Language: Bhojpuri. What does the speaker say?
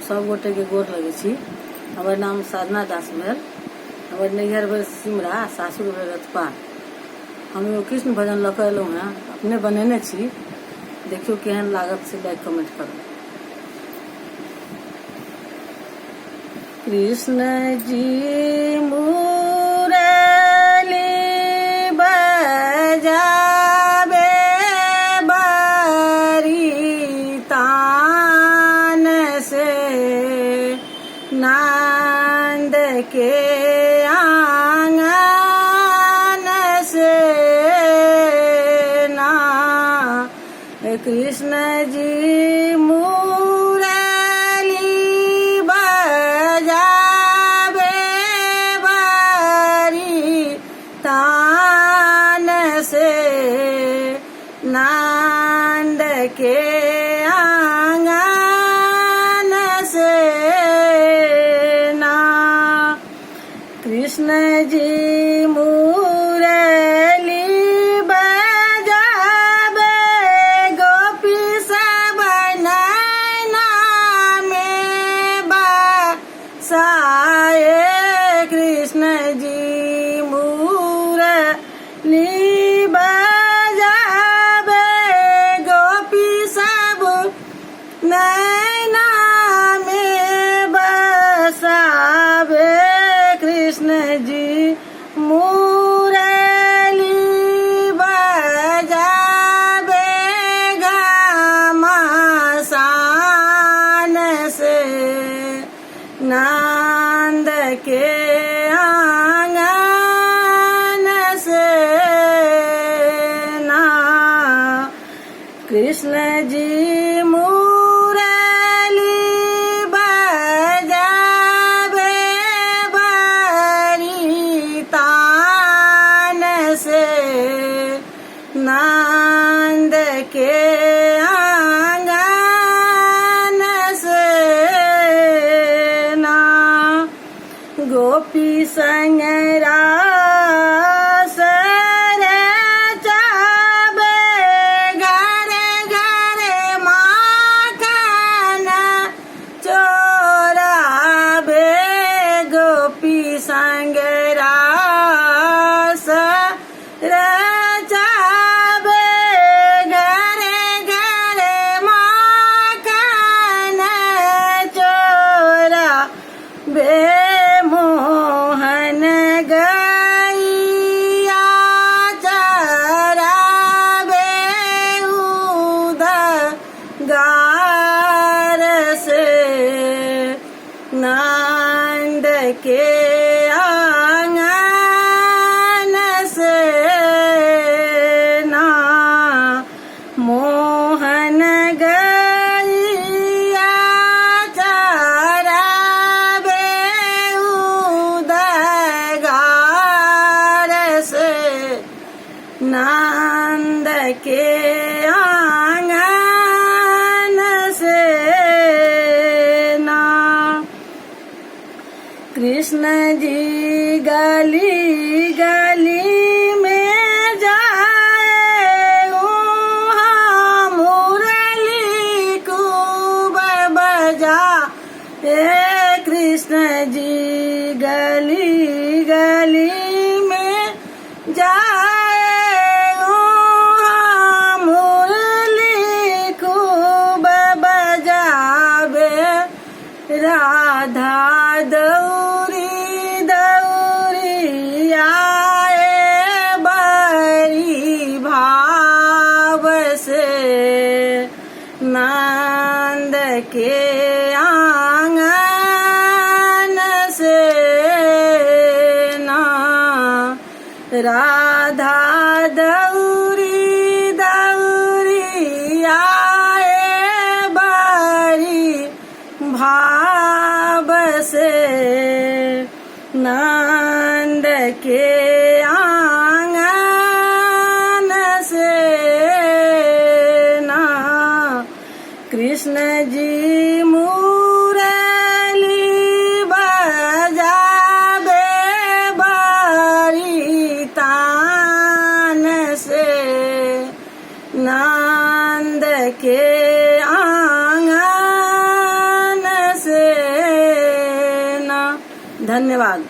सब गोटे के गोर लगे छी। हमर नाम साधना दास भेल। हमर नैहर भेल सिमरा, सासुर भेल रतपार। हम एगो कृष्ण भजन लऽ कऽ एलहुँ हैं, अपने बनेने छी। देखियो केहन लागत से लाइक कमेंट करू। कृष्ण जी मुरली बजावे बारी तान से, नंद के आंगन से ना। कृष्ण जी मुरली बजावे बारी तान से, नंद के आंगन से ना। कृष्ण जी मुरली बजावे गोपी सब नैना में बसाए। कृष्ण जी मुरली बजावे गोपी सब नैना में बसावे। कृष्ण जी मुरली बजावे घमासान से, नंद के आंगन से ना। कृष्ण जी मुरली बजावे बारी तान से, नंद के आंगन से ना। गोपी संग रास रचावे, घरे घरे माखन चोरावे। गोपी संग रास रचावे, घरे घरे माखन चोरावे। मोहन गैया चरावे उदगार से, नंद के आंगन से ना। मोहन गैया चरावे उदगार से, नंद के आंगन से ना। कृष्ण जी गली गली में जाए, वहाँ मुरली खूब बजा। कृष्ण जी गली गली में जाए, वहाँ मुरली खूब बजावे। राधा दौरी दौरी आए बड़ी भाव से, नंद के आंगन से ना। राधा दौरी दौरी आए बड़ी भाव से, नंद के आंगन से ना। कृष्ण जी मुरली बजावे बारी तान से, नंद के आंगन से धन्यवाद।